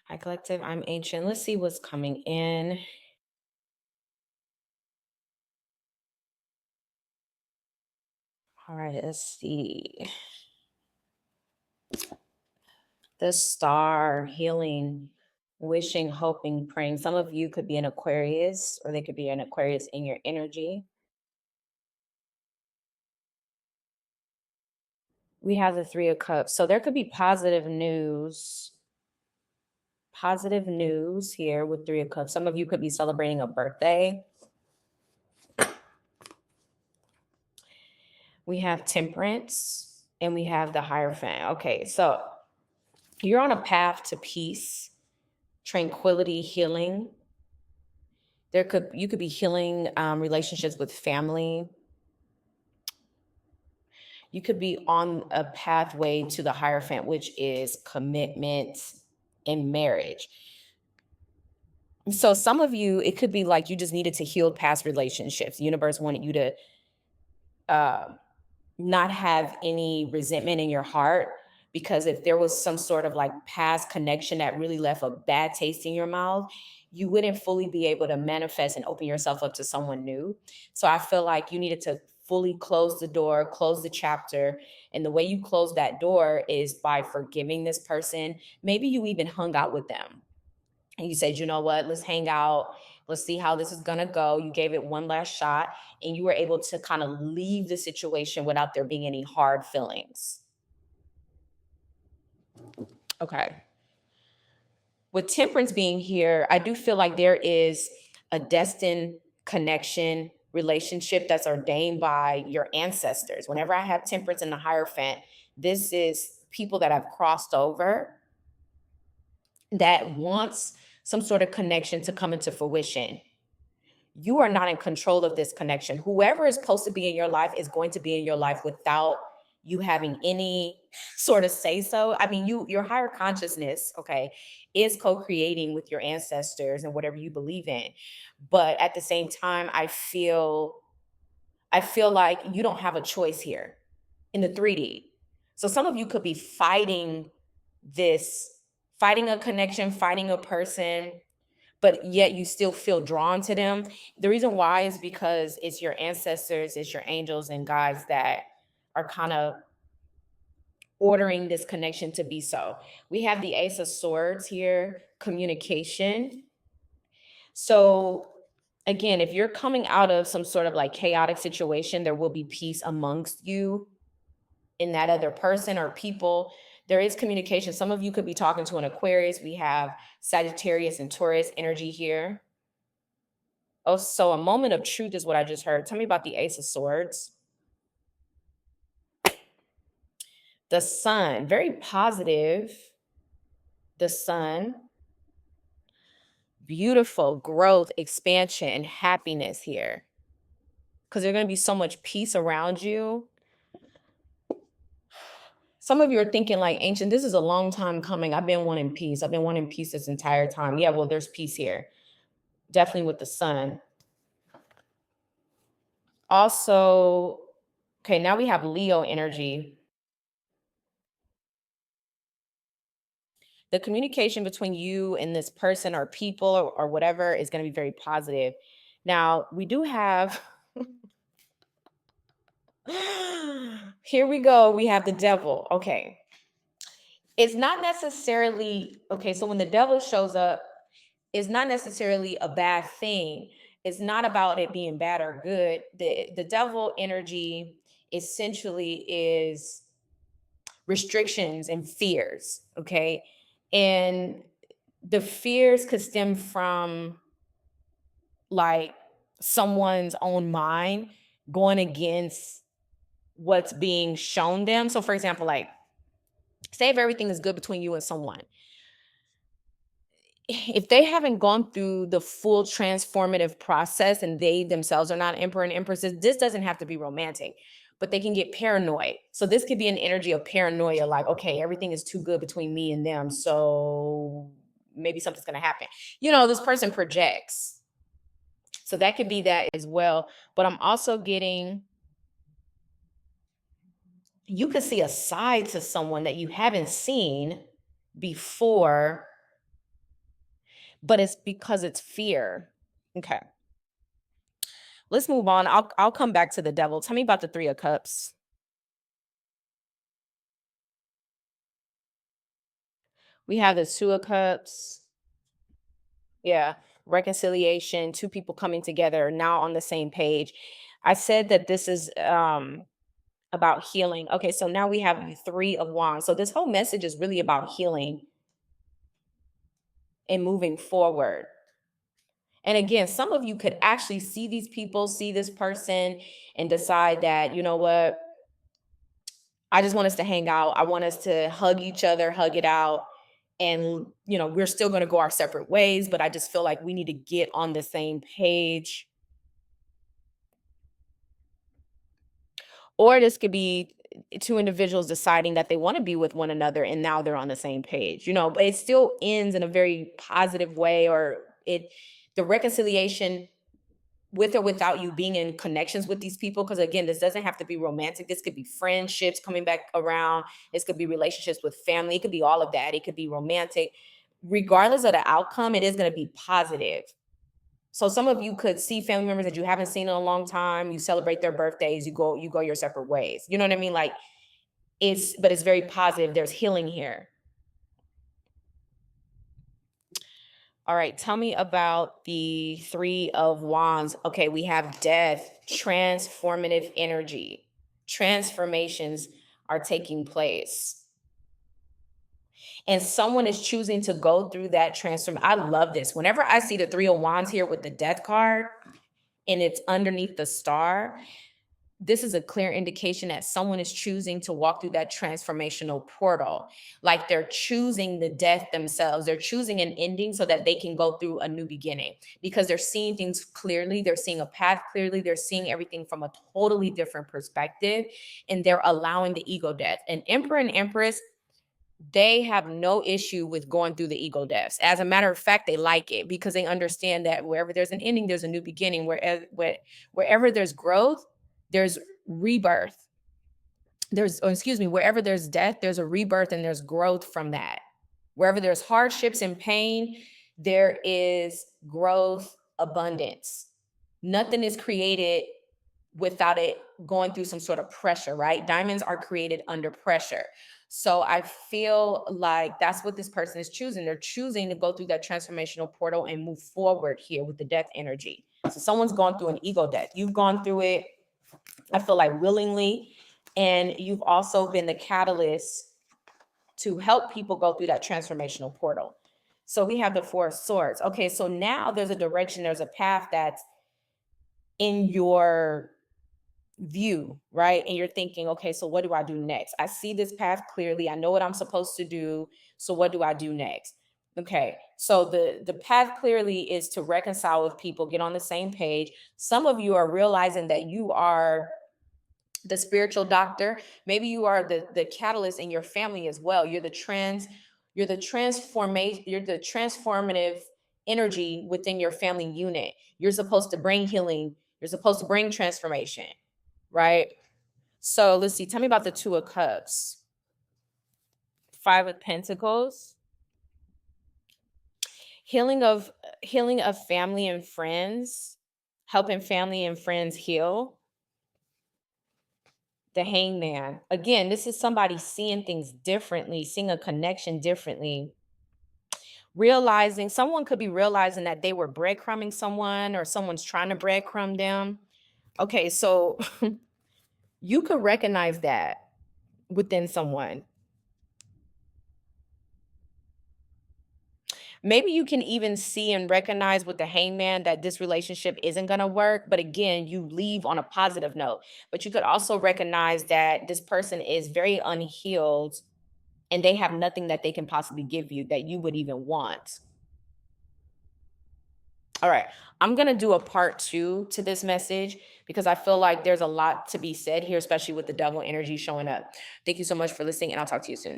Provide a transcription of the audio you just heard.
Hi, Collective. I'm Ancient. Let's see what's coming in. All right, let's see. The star healing, wishing, hoping, praying. Some of you could be an Aquarius, or they could be an Aquarius in your energy. We have the Three of Cups. So there could be positive news. Positive news here with Three of Cups. Some of you could be celebrating a birthday. We have Temperance and we have the Hierophant. Okay, so you're on a path to peace, tranquility, healing. You could be healing relationships with family. You could be on a pathway to the Hierophant, which is commitment in marriage. So some of you, it could be like you just needed to heal past relationships. The universe wanted you to uh, not have any resentment in your heart, because if there was some sort of like past connection that really left a bad taste in your mouth, you wouldn't fully be able to manifest and open yourself up to someone new. So I feel like you needed to fully close the door, close the chapter. And the way you close that door is by forgiving this person. Maybe you even hung out with them and you said, you know what, let's hang out. Let's see how this is going to go. You gave it one last shot and you were able to kind of leave the situation without there being any hard feelings. Okay. With Temperance being here, I do feel like there is a destined connection relationship that's ordained by your ancestors. Whenever I have Temperance in the Hierophant, this is people that have crossed over that wants some sort of connection to come into fruition. You are not in control of this connection. Whoever is supposed to be in your life is going to be in your life without you having any sort of say so. I mean, your higher consciousness, okay, is co-creating with your ancestors and whatever you believe in. But at the same time, I feel like you don't have a choice here in the 3D. So some of you could be this fighting a connection, fighting a person, but yet you still feel drawn to them. The reason why is because it's your ancestors, it's your angels and guides that are kind of ordering this connection to be so. We have the Ace of Swords here, communication. So again, if you're coming out of some sort of like chaotic situation, there will be peace amongst you in that other person or people. There is communication. Some of you could be talking to an Aquarius. We have Sagittarius and Taurus energy here. Oh, so a moment of truth is what I just heard. Tell me about the Ace of Swords. The Sun, very positive. The Sun, beautiful growth, expansion, and happiness here. Because there's going to be so much peace around you. Some of you are thinking, like, Ancient, this is a long time coming. I've been wanting peace. I've been wanting peace this entire time. Yeah, well, there's peace here. Definitely with the Sun. Also, okay, now we have Leo energy. The communication between you and this person or people or whatever is going to be very positive. Now, we do have, here we go. We have the devil. Okay. It's not necessarily, okay, so when the devil shows up, it's not necessarily a bad thing. It's not about it being bad or good. The devil energy essentially is restrictions and fears, okay? And the fears could stem from like someone's own mind going against what's being shown them. So for example, like say if everything is good between you and someone, if they haven't gone through the full transformative process and they themselves are not emperor and empresses, this doesn't have to be romantic, but they can get paranoid. So this could be an energy of paranoia, like, okay, everything is too good between me and them. So maybe something's going to happen. This person projects. So that could be that as well. But I'm also getting, you could see a side to someone that you haven't seen before but it's because it's fear. Okay. Let's move on. I'll come back to the devil. Tell me about the 3 of cups. We have the 2 of cups. Yeah. Reconciliation, 2 people coming together now on the same page. I said that this is about healing. Okay, so now we have the 3 of wands. So this whole message is really about healing and moving forward. And again, some of you could actually see these people, see this person, and decide that, you know what, I just want us to hang out. I want us to hug each other, hug it out. And, we're still going to go our separate ways, but I just feel like we need to get on the same page. Or this could be 2 individuals deciding that they want to be with one another and now they're on the same page, but it still ends in a very positive way, or the reconciliation with or without you being in connections with these people. Because again, this doesn't have to be romantic. This could be friendships coming back around. This could be relationships with family. It could be all of that. It could be romantic. Regardless of the outcome, it is going to be positive. So some of you could see family members that you haven't seen in a long time. You celebrate their birthdays. You go your separate ways. You know what I mean? Like but it's very positive. There's healing here. All right, tell me about the 3 of wands. Okay, we have death, transformative energy. Transformations are taking place. And someone is choosing to go through that transform. I love this. Whenever I see the 3 of wands here with the death card and it's underneath the star, this is a clear indication that someone is choosing to walk through that transformational portal. Like they're choosing the death themselves. They're choosing an ending so that they can go through a new beginning, because they're seeing things clearly. They're seeing a path clearly. They're seeing everything from a totally different perspective, and they're allowing the ego death. And Emperor and Empress, they have no issue with going through the ego deaths. As a matter of fact, they like it because they understand that wherever there's an ending, there's a new beginning. Wherever there's growth, there's rebirth. Wherever there's death, there's a rebirth and there's growth from that. Wherever there's hardships and pain, there is growth, abundance. Nothing is created without it going through some sort of pressure, right? Diamonds are created under pressure. So I feel like that's what this person is choosing. They're choosing to go through that transformational portal and move forward here with the death energy. So someone's gone through an ego death. You've gone through it, I feel like, willingly, and you've also been the catalyst to help people go through that transformational portal. So we have the 4 of swords. Okay, so now there's a direction, there's a path that's in your view, right? And you're thinking, okay, so what do I do next? I see this path clearly. I know what I'm supposed to do. So what do I do next? Okay, so the path clearly is to reconcile with people, get on the same page. Some of you are realizing that you are the spiritual doctor. Maybe you are the catalyst in your family as well. You're the transformative energy within your family unit. You're supposed to bring healing. You're supposed to bring transformation, right? So let's see. Tell me about the 2 of cups. 5 of pentacles. Healing of family and friends, helping family and friends heal. The hangman. Again, this is somebody seeing things differently, seeing a connection differently. Someone could be realizing that they were breadcrumbing someone, or someone's trying to breadcrumb them. Okay, so you could recognize that within someone. Maybe you can even see and recognize with the hangman that this relationship isn't going to work. But again, you leave on a positive note. But you could also recognize that this person is very unhealed and they have nothing that they can possibly give you that you would even want. All right. I'm going to do a part 2 to this message because I feel like there's a lot to be said here, especially with the devil energy showing up. Thank you so much for listening, and I'll talk to you soon.